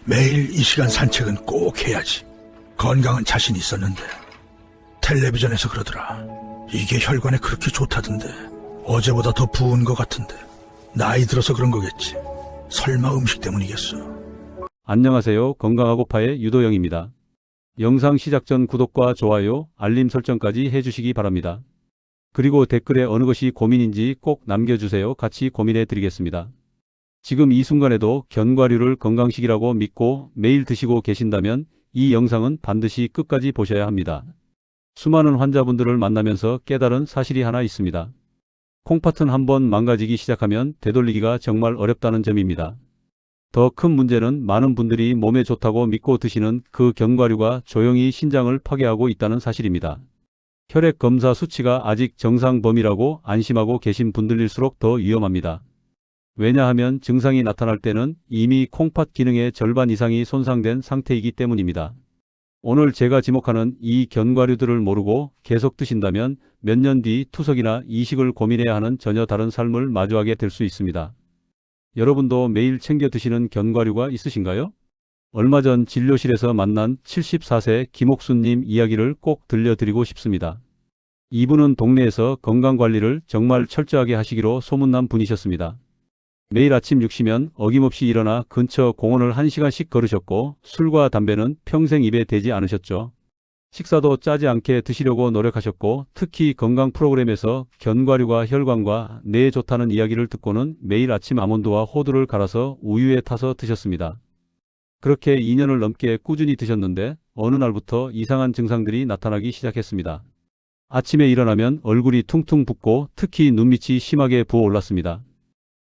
매일 이 시간 산책은 꼭 해야지. 건강은 자신 있었는데 텔레비전에서 그러더라. 이게 혈관에 그렇게 좋다던데. 어제보다 더 부은 것 같은데. 나이 들어서 그런 거겠지. 설마 음식 때문이겠어. 안녕하세요. 건강하고파의 유도영입니다. 영상 시작 전 구독과 좋아요, 알림 설정까지 해주시기 바랍니다. 그리고 댓글에 어느 것이 고민인지 꼭 남겨주세요. 같이 고민해 드리겠습니다. 지금 이 순간에도 견과류를 건강식이라고 믿고 매일 드시고 계신다면 이 영상은 반드시 끝까지 보셔야 합니다. 수많은 환자분들을 만나면서 깨달은 사실이 하나 있습니다. 콩팥은 한번 망가지기 시작하면 되돌리기가 정말 어렵다는 점입니다. 더 큰 문제는 많은 분들이 몸에 좋다고 믿고 드시는 그 견과류가 조용히 신장을 파괴하고 있다는 사실입니다. 혈액 검사 수치가 아직 정상 범위라고 안심하고 계신 분들일수록 더 위험합니다. 왜냐하면 증상이 나타날 때는 이미 콩팥 기능의 절반 이상이 손상된 상태이기 때문입니다. 오늘 제가 지목하는 이 견과류들을 모르고 계속 드신다면 몇 년 뒤 투석이나 이식을 고민해야 하는 전혀 다른 삶을 마주하게 될 수 있습니다. 여러분도 매일 챙겨 드시는 견과류가 있으신가요? 얼마 전 진료실에서 만난 74세 김옥수님 이야기를 꼭 들려드리고 싶습니다. 이분은 동네에서 건강관리를 정말 철저하게 하시기로 소문난 분이셨습니다. 매일 아침 6시면 어김없이 일어나 근처 공원을 1시간씩 걸으셨고 술과 담배는 평생 입에 대지 않으셨죠. 식사도 짜지 않게 드시려고 노력하셨고 특히 건강 프로그램에서 견과류가 혈관과 뇌에 좋다는 이야기를 듣고는 매일 아침 아몬드와 호두를 갈아서 우유에 타서 드셨습니다. 그렇게 2년을 넘게 꾸준히 드셨는데 어느 날부터 이상한 증상들이 나타나기 시작했습니다. 아침에 일어나면 얼굴이 퉁퉁 붓고 특히 눈밑이 심하게 부어올랐습니다.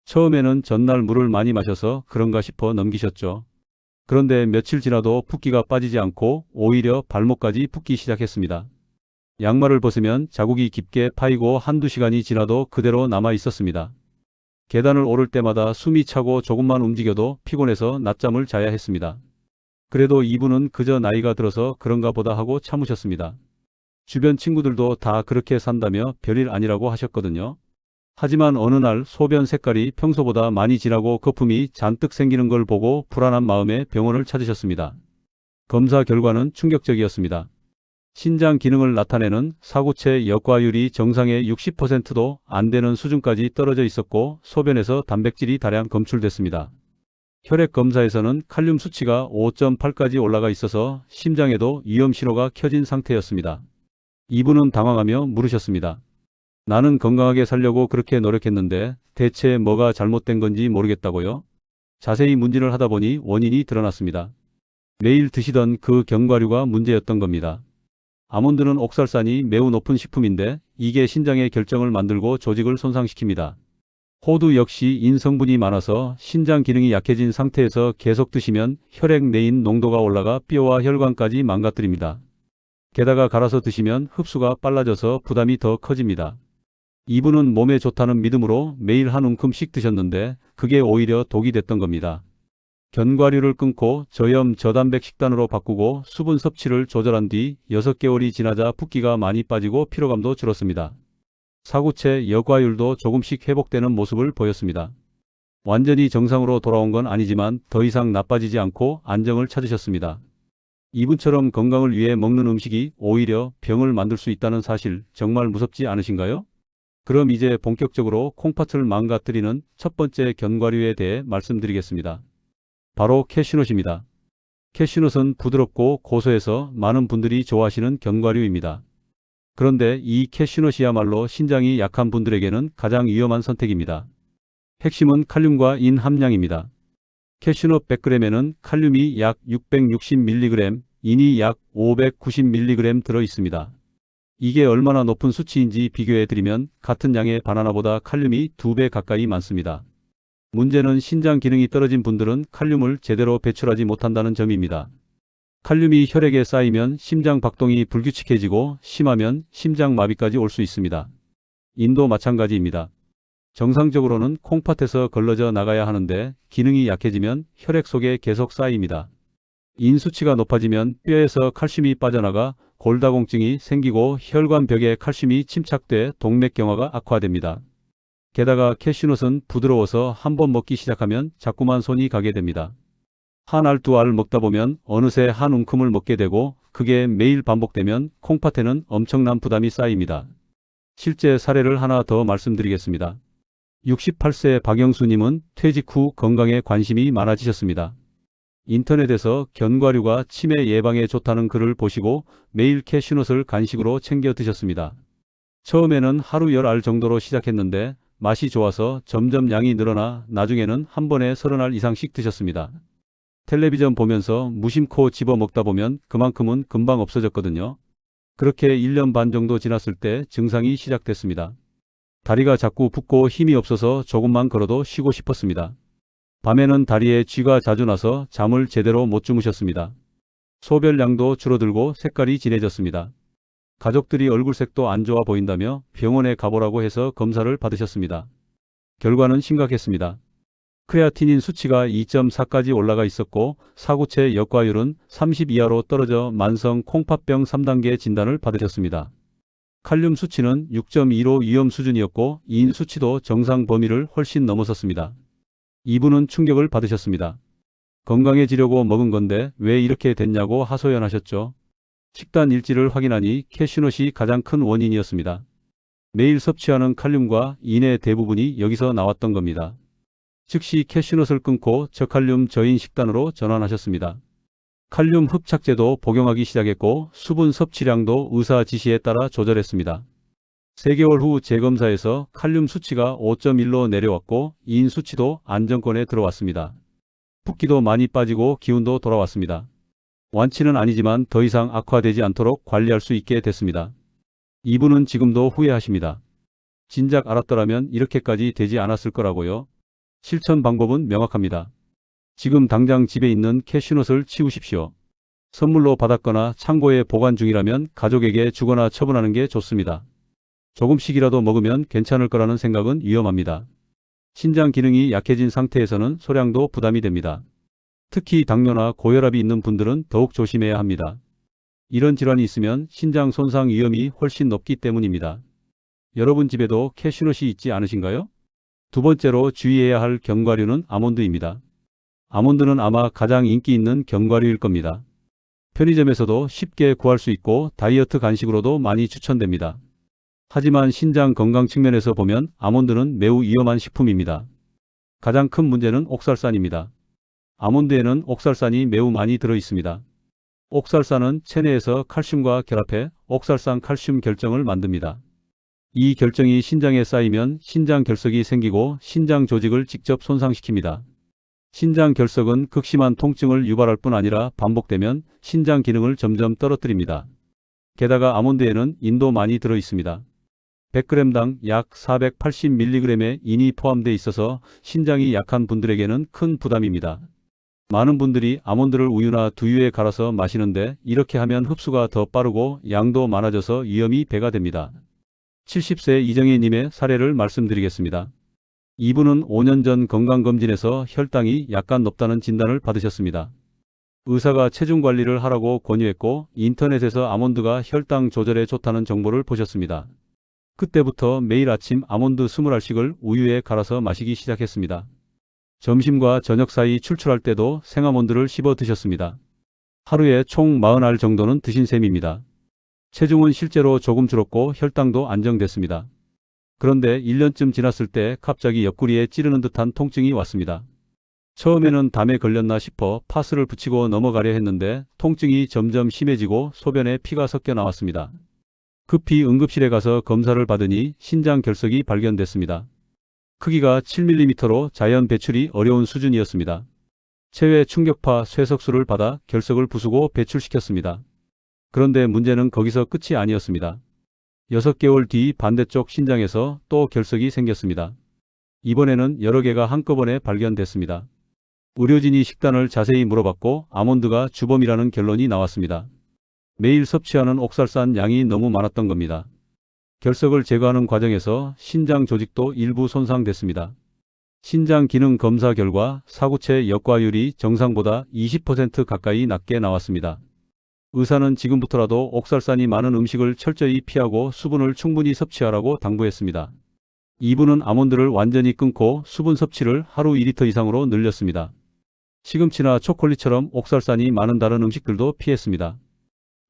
처음에는 전날 물을 많이 마셔서 그런가 싶어 넘기셨죠. 그런데 며칠 지나도 붓기가 빠지지 않고 오히려 발목까지 붓기 시작했습니다. 양말을 벗으면 자국이 깊게 파이고 한두 시간이 지나도 그대로 남아 있었습니다. 계단을 오를 때마다 숨이 차고 조금만 움직여도 피곤해서 낮잠을 자야 했습니다. 그래도 이분은 그저 나이가 들어서 그런가 보다 하고 참으셨습니다. 주변 친구들도 다 그렇게 산다며 별일 아니라고 하셨거든요. 하지만 어느 날 소변 색깔이 평소보다 많이 진하고 거품이 잔뜩 생기는 걸 보고 불안한 마음에 병원을 찾으셨습니다. 검사 결과는 충격적이었습니다. 신장 기능을 나타내는 사구체 역과율이 정상의 60%도 안 되는 수준까지 떨어져 있었고 소변에서 단백질이 다량 검출됐습니다. 혈액 검사에서는 칼륨 수치가 5.8까지 올라가 있어서 심장에도 위험 신호가 켜진 상태였습니다. 이분은 당황하며 물으셨습니다. 나는 건강하게 살려고 그렇게 노력했는데 대체 뭐가 잘못된 건지 모르겠다고요? 자세히 문진을 하다 보니 원인이 드러났습니다. 매일 드시던 그 견과류가 문제였던 겁니다. 아몬드는 옥살산이 매우 높은 식품인데 이게 신장의 결정을 만들고 조직을 손상시킵니다. 호두 역시 인성분이 많아서 신장 기능이 약해진 상태에서 계속 드시면 혈액 내인 농도가 올라가 뼈와 혈관까지 망가뜨립니다. 게다가 갈아서 드시면 흡수가 빨라져서 부담이 더 커집니다. 이분은 몸에 좋다는 믿음으로 매일 한 움큼씩 드셨는데 그게 오히려 독이 됐던 겁니다. 견과류를 끊고 저염 저단백 식단으로 바꾸고 수분 섭취를 조절한 뒤 6개월이 지나자 붓기가 많이 빠지고 피로감도 줄었습니다. 사구체 역과율도 조금씩 회복되는 모습을 보였습니다. 완전히 정상으로 돌아온 건 아니지만 더 이상 나빠지지 않고 안정을 찾으셨습니다. 이분처럼 건강을 위해 먹는 음식이 오히려 병을 만들 수 있다는 사실 정말 무섭지 않으신가요? 그럼 이제 본격적으로 콩팥을 망가뜨리는 첫 번째 견과류에 대해 말씀드리겠습니다. 바로 캐슈넛입니다. 캐슈넛은 부드럽고 고소해서 많은 분들이 좋아하시는 견과류입니다. 그런데 이 캐슈넛이야말로 신장이 약한 분들에게는 가장 위험한 선택입니다. 핵심은 칼륨과 인 함량입니다. 캐슈넛 100g에는 칼륨이 약 660mg, 인이 약 590mg 들어 있습니다. 이게 얼마나 높은 수치인지 비교해드리면 같은 양의 바나나보다 칼륨이 2배 가까이 많습니다. 문제는 신장 기능이 떨어진 분들은 칼륨을 제대로 배출하지 못한다는 점입니다. 칼륨이 혈액에 쌓이면 심장 박동이 불규칙해지고 심하면 심장마비까지 올 수 있습니다. 인도 마찬가지입니다. 정상적으로는 콩팥에서 걸러져 나가야 하는데 기능이 약해지면 혈액 속에 계속 쌓입니다. 인 수치가 높아지면 뼈에서 칼슘이 빠져나가 골다공증이 생기고 혈관벽에 칼슘이 침착돼 동맥경화가 악화됩니다. 게다가 캐슈넛은 부드러워서 한번 먹기 시작하면 자꾸만 손이 가게 됩니다. 한 알 두 알 먹다 보면 어느새 한 움큼을 먹게 되고 그게 매일 반복되면 콩팥에는 엄청난 부담이 쌓입니다. 실제 사례를 하나 더 말씀드리겠습니다. 68세 박영수님은 퇴직 후 건강에 관심이 많아지셨습니다. 인터넷에서 견과류가 치매 예방에 좋다는 글을 보시고 매일 캐슈넛을 간식으로 챙겨 드셨습니다. 처음에는 하루 10알 정도로 시작했는데 맛이 좋아서 점점 양이 늘어나 나중에는 한 번에 30알 이상씩 드셨습니다. 텔레비전 보면서 무심코 집어 먹다 보면 그만큼은 금방 없어졌거든요. 그렇게 1년 반 정도 지났을 때 증상이 시작됐습니다. 다리가 자꾸 붓고 힘이 없어서 조금만 걸어도 쉬고 싶었습니다. 밤에는 다리에 쥐가 자주 나서 잠을 제대로 못 주무셨습니다. 소변량도 줄어들고 색깔이 진해졌습니다. 가족들이 얼굴색도 안 좋아 보인다며 병원에 가보라고 해서 검사를 받으셨습니다. 결과는 심각했습니다. 크레아티닌 수치가 2.4까지 올라가 있었고 사구체 역과율은 30 이하로 떨어져 만성 콩팥병 3단계 진단을 받으셨습니다. 칼륨 수치는 6.2로 위험 수준이었고 인 수치도 정상 범위를 훨씬 넘어섰습니다. 이분은 충격을 받으셨습니다. 건강해지려고 먹은 건데 왜 이렇게 됐냐고 하소연하셨죠. 식단 일지를 확인하니 캐슈넛이 가장 큰 원인이었습니다. 매일 섭취하는 칼륨과 인의 대부분이 여기서 나왔던 겁니다. 즉시 캐슈넛을 끊고 저칼륨 저인 식단으로 전환하셨습니다. 칼륨 흡착제도 복용하기 시작했고 수분 섭취량도 의사 지시에 따라 조절했습니다. 3개월 후 재검사에서 칼륨 수치가 5.1로 내려왔고 인 수치도 안정권에 들어왔습니다. 붓기도 많이 빠지고 기운도 돌아왔습니다. 완치는 아니지만 더 이상 악화되지 않도록 관리할 수 있게 됐습니다. 이분은 지금도 후회하십니다. 진작 알았더라면 이렇게까지 되지 않았을 거라고요. 실천 방법은 명확합니다. 지금 당장 집에 있는 캐슈넛을 치우십시오. 선물로 받았거나 창고에 보관 중이라면 가족에게 주거나 처분하는 게 좋습니다. 조금씩이라도 먹으면 괜찮을 거라는 생각은 위험합니다. 신장 기능이 약해진 상태에서는 소량도 부담이 됩니다. 특히 당뇨나 고혈압이 있는 분들은 더욱 조심해야 합니다. 이런 질환이 있으면 신장 손상 위험이 훨씬 높기 때문입니다. 여러분 집에도 캐슈넛이 있지 않으신가요? 두 번째로 주의해야 할 견과류는 아몬드입니다. 아몬드는 아마 가장 인기 있는 견과류일 겁니다. 편의점에서도 쉽게 구할 수 있고 다이어트 간식으로도 많이 추천됩니다. 하지만 신장 건강 측면에서 보면 아몬드는 매우 위험한 식품입니다. 가장 큰 문제는 옥살산입니다. 아몬드에는 옥살산이 매우 많이 들어 있습니다. 옥살산은 체내에서 칼슘과 결합해 옥살산 칼슘 결정을 만듭니다. 이 결정이 신장에 쌓이면 신장 결석이 생기고 신장 조직을 직접 손상시킵니다. 신장 결석은 극심한 통증을 유발할 뿐 아니라 반복되면 신장 기능을 점점 떨어뜨립니다. 게다가 아몬드에는 인도 많이 들어 있습니다. 100g당 약 480mg의 인이 포함되어 있어서 신장이 약한 분들에게는 큰 부담입니다. 많은 분들이 아몬드를 우유나 두유에 갈아서 마시는데 이렇게 하면 흡수가 더 빠르고 양도 많아져서 위험이 배가 됩니다. 70세 이정혜님의 사례를 말씀드리겠습니다. 이분은 5년 전 건강검진에서 혈당이 약간 높다는 진단을 받으셨습니다. 의사가 체중 관리를 하라고 권유했고 인터넷에서 아몬드가 혈당 조절에 좋다는 정보를 보셨습니다. 그때부터 매일 아침 아몬드 20알씩을 우유에 갈아서 마시기 시작했습니다. 점심과 저녁 사이 출출할 때도 생아몬드를 씹어 드셨습니다. 하루에 총 40알 정도는 드신 셈입니다. 체중은 실제로 조금 줄었고 혈당도 안정됐습니다. 그런데 1년쯤 지났을 때 갑자기 옆구리에 찌르는 듯한 통증이 왔습니다. 처음에는 담에 걸렸나 싶어 파스를 붙이고 넘어가려 했는데 통증이 점점 심해지고 소변에 피가 섞여 나왔습니다. 급히 응급실에 가서 검사를 받으니 신장 결석이 발견됐습니다. 크기가 7mm로 자연 배출이 어려운 수준이었습니다. 체외 충격파 쇠석술을 받아 결석을 부수고 배출시켰습니다. 그런데 문제는 거기서 끝이 아니었습니다. 6개월 뒤 반대쪽 신장에서 또 결석이 생겼습니다. 이번에는 여러 개가 한꺼번에 발견됐습니다. 의료진이 식단을 자세히 물어봤고 아몬드가 주범이라는 결론이 나왔습니다. 매일 섭취하는 옥살산 양이 너무 많았던 겁니다. 결석을 제거하는 과정에서 신장 조직도 일부 손상됐습니다. 신장 기능 검사 결과 사구체 역과율이 정상보다 20% 가까이 낮게 나왔습니다. 의사는 지금부터라도 옥살산이 많은 음식을 철저히 피하고 수분을 충분히 섭취하라고 당부했습니다. 이분은 아몬드를 완전히 끊고 수분 섭취를 하루 2리터 이상으로 늘렸습니다. 시금치나 초콜릿처럼 옥살산이 많은 다른 음식들도 피했습니다.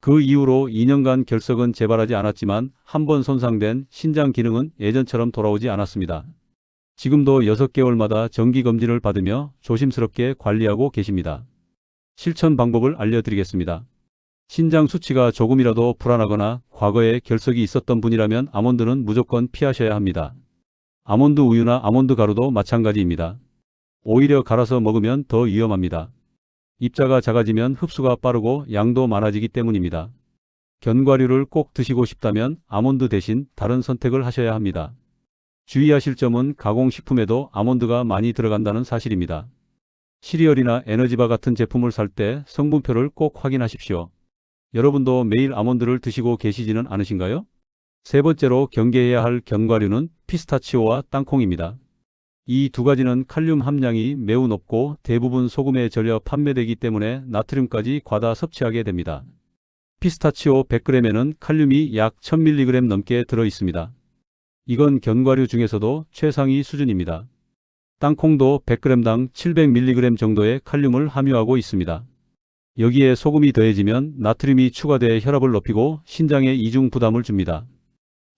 그 이후로 2년간 결석은 재발하지 않았지만 한 번 손상된 신장 기능은 예전처럼 돌아오지 않았습니다. 지금도 6개월마다 정기검진을 받으며 조심스럽게 관리하고 계십니다. 실천 방법을 알려드리겠습니다. 신장 수치가 조금이라도 불안하거나 과거에 결석이 있었던 분이라면 아몬드는 무조건 피하셔야 합니다. 아몬드 우유나 아몬드 가루도 마찬가지입니다. 오히려 갈아서 먹으면 더 위험합니다. 입자가 작아지면 흡수가 빠르고 양도 많아지기 때문입니다. 견과류를 꼭 드시고 싶다면 아몬드 대신 다른 선택을 하셔야 합니다. 주의하실 점은 가공식품에도 아몬드가 많이 들어간다는 사실입니다. 시리얼이나 에너지바 같은 제품을 살 때 성분표를 꼭 확인하십시오. 여러분도 매일 아몬드를 드시고 계시지는 않으신가요? 세 번째로 경계해야 할 견과류는 피스타치오와 땅콩입니다. 이 두 가지는 칼륨 함량이 매우 높고 대부분 소금에 절여 판매되기 때문에 나트륨까지 과다 섭취하게 됩니다. 피스타치오 100g에는 칼륨이 약 1000mg 넘게 들어 있습니다. 이건 견과류 중에서도 최상위 수준입니다. 땅콩도 100g당 700mg 정도의 칼륨을 함유하고 있습니다. 여기에 소금이 더해지면 나트륨이 추가돼 혈압을 높이고 신장에 이중 부담을 줍니다.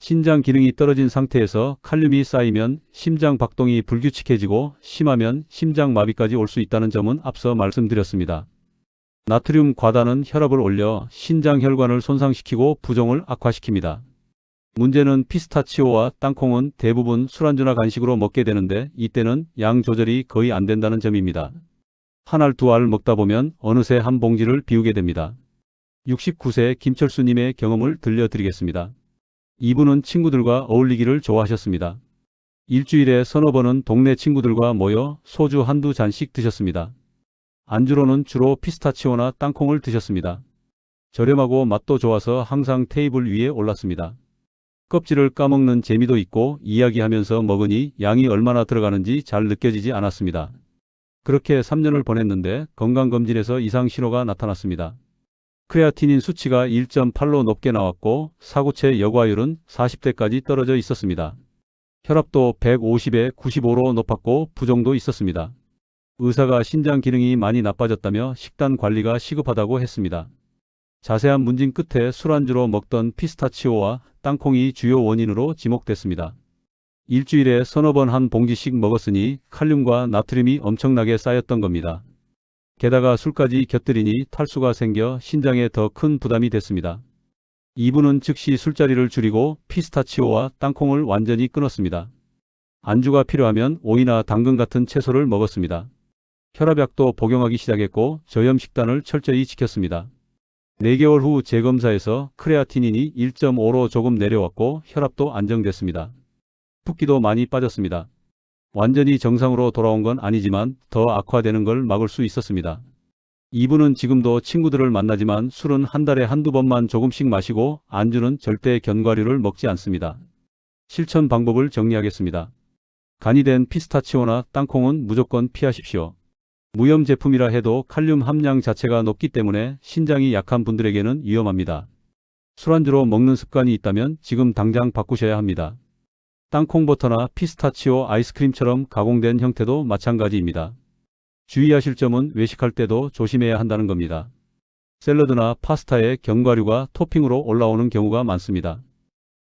신장 기능이 떨어진 상태에서 칼륨이 쌓이면 심장 박동이 불규칙해지고 심하면 심장마비까지 올 수 있다는 점은 앞서 말씀드렸습니다. 나트륨 과다는 혈압을 올려 신장 혈관을 손상시키고 부종을 악화시킵니다. 문제는 피스타치오와 땅콩은 대부분 술안주나 간식으로 먹게 되는데 이때는 양 조절이 거의 안 된다는 점입니다. 한 알 두 알 먹다 보면 어느새 한 봉지를 비우게 됩니다. 69세 김철수님의 경험을 들려드리겠습니다. 이분은 친구들과 어울리기를 좋아하셨습니다. 일주일에 서너 번은 동네 친구들과 모여 소주 한두 잔씩 드셨습니다. 안주로는 주로 피스타치오나 땅콩을 드셨습니다. 저렴하고 맛도 좋아서 항상 테이블 위에 올랐습니다. 껍질을 까먹는 재미도 있고 이야기하면서 먹으니 양이 얼마나 들어가는지 잘 느껴지지 않았습니다. 그렇게 3년을 보냈는데 건강검진에서 이상 신호가 나타났습니다. 크레아티닌 수치가 1.8로 높게 나왔고 사구체 여과율은 40대까지 떨어져 있었습니다. 혈압도 150에 95로 높았고 부종도 있었습니다. 의사가 신장 기능이 많이 나빠졌다며 식단 관리가 시급하다고 했습니다. 자세한 문진 끝에 술안주로 먹던 피스타치오와 땅콩이 주요 원인으로 지목됐습니다. 일주일에 서너 번 한 봉지씩 먹었으니 칼륨과 나트륨이 엄청나게 쌓였던 겁니다. 게다가 술까지 곁들이니 탈수가 생겨 신장에 더 큰 부담이 됐습니다. 이분은 즉시 술자리를 줄이고 피스타치오와 땅콩을 완전히 끊었습니다. 안주가 필요하면 오이나 당근 같은 채소를 먹었습니다. 혈압약도 복용하기 시작했고 저염 식단을 철저히 지켰습니다. 4개월 후 재검사에서 크레아티닌이 1.5로 조금 내려왔고 혈압도 안정됐습니다. 붓기도 많이 빠졌습니다. 완전히 정상으로 돌아온 건 아니지만 더 악화되는 걸 막을 수 있었습니다. 이분은 지금도 친구들을 만나지만 술은 한 달에 한두 번만 조금씩 마시고 안주는 절대 견과류를 먹지 않습니다. 실천 방법을 정리하겠습니다. 간이 된 피스타치오나 땅콩은 무조건 피하십시오. 무염 제품이라 해도 칼륨 함량 자체가 높기 때문에 신장이 약한 분들에게는 위험합니다. 술안주로 먹는 습관이 있다면 지금 당장 바꾸셔야 합니다. 땅콩버터나 피스타치오 아이스크림처럼 가공된 형태도 마찬가지입니다. 주의하실 점은 외식할 때도 조심해야 한다는 겁니다. 샐러드나 파스타에 견과류가 토핑으로 올라오는 경우가 많습니다.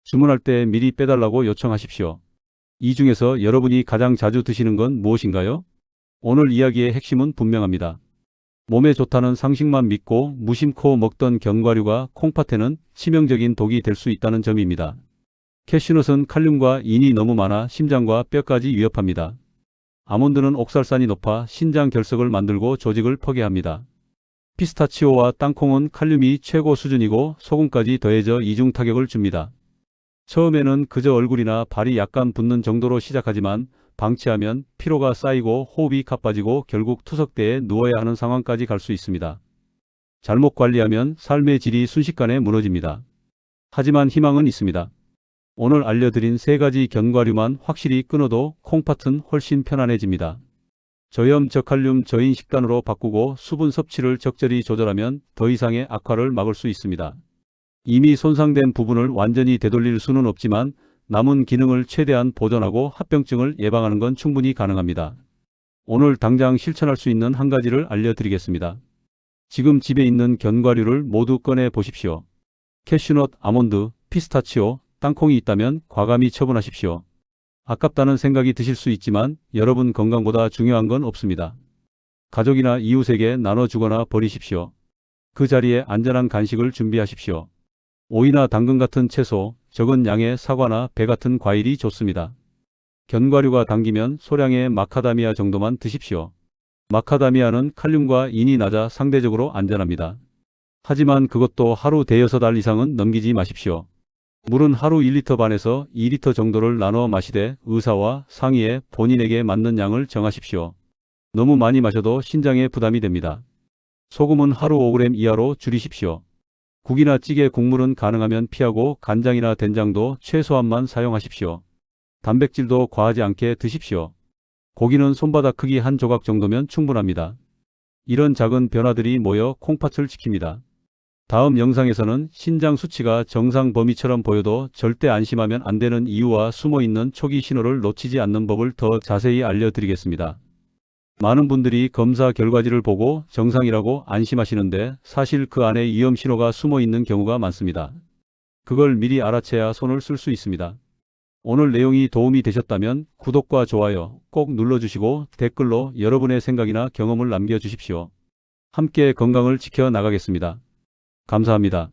주문할 때 미리 빼달라고 요청하십시오. 이 중에서 여러분이 가장 자주 드시는 건 무엇인가요? 오늘 이야기의 핵심은 분명합니다. 몸에 좋다는 상식만 믿고 무심코 먹던 견과류가 콩팥에는 치명적인 독이 될 수 있다는 점입니다. 캐슈넛은 칼륨과 인이 너무 많아 심장과 뼈까지 위협합니다. 아몬드는 옥살산이 높아 신장 결석을 만들고 조직을 포개합니다. 피스타치오와 땅콩은 칼륨이 최고 수준이고 소금까지 더해져 이중 타격을 줍니다. 처음에는 그저 얼굴이나 발이 약간 붓는 정도로 시작하지만 방치하면 피로가 쌓이고 호흡이 가빠지고 결국 투석대에 누워야 하는 상황까지 갈 수 있습니다. 잘못 관리하면 삶의 질이 순식간에 무너집니다. 하지만 희망은 있습니다. 오늘 알려드린 3가지 견과류만 확실히 끊어도 콩팥은 훨씬 편안해집니다. 저염 저칼륨 저인 식단으로 바꾸고 수분 섭취를 적절히 조절하면 더 이상의 악화를 막을 수 있습니다. 이미 손상된 부분을 완전히 되돌릴 수는 없지만 남은 기능을 최대한 보존하고 합병증을 예방하는 건 충분히 가능합니다. 오늘 당장 실천할 수 있는 한 가지를 알려드리겠습니다. 지금 집에 있는 견과류를 모두 꺼내 보십시오. 캐슈넛, 아몬드, 피스타치오, 땅콩이 있다면 과감히 처분하십시오. 아깝다는 생각이 드실 수 있지만 여러분 건강보다 중요한 건 없습니다. 가족이나 이웃에게 나눠주거나 버리십시오. 그 자리에 안전한 간식을 준비하십시오. 오이나 당근 같은 채소, 적은 양의 사과나 배 같은 과일이 좋습니다. 견과류가 당기면 소량의 마카다미아 정도만 드십시오. 마카다미아는 칼륨과 인이 낮아 상대적으로 안전합니다. 하지만 그것도 하루 대여섯 알 이상은 넘기지 마십시오. 물은 하루 1리터 반에서 2리터 정도를 나눠 마시되 의사와 상의해 본인에게 맞는 양을 정하십시오. 너무 많이 마셔도 신장에 부담이 됩니다. 소금은 하루 5g 이하로 줄이십시오. 국이나 찌개 국물은 가능하면 피하고 간장이나 된장도 최소한만 사용하십시오. 단백질도 과하지 않게 드십시오. 고기는 손바닥 크기 한 조각 정도면 충분합니다. 이런 작은 변화들이 모여 콩팥을 지킵니다. 다음 영상에서는 신장 수치가 정상 범위처럼 보여도 절대 안심하면 안 되는 이유와 숨어있는 초기 신호를 놓치지 않는 법을 더 자세히 알려드리겠습니다. 많은 분들이 검사 결과지를 보고 정상이라고 안심하시는데 사실 그 안에 위험 신호가 숨어 있는 경우가 많습니다. 그걸 미리 알아채야 손을 쓸 수 있습니다. 오늘 내용이 도움이 되셨다면 구독과 좋아요 꼭 눌러주시고 댓글로 여러분의 생각이나 경험을 남겨주십시오. 함께 건강을 지켜 나가겠습니다. 감사합니다.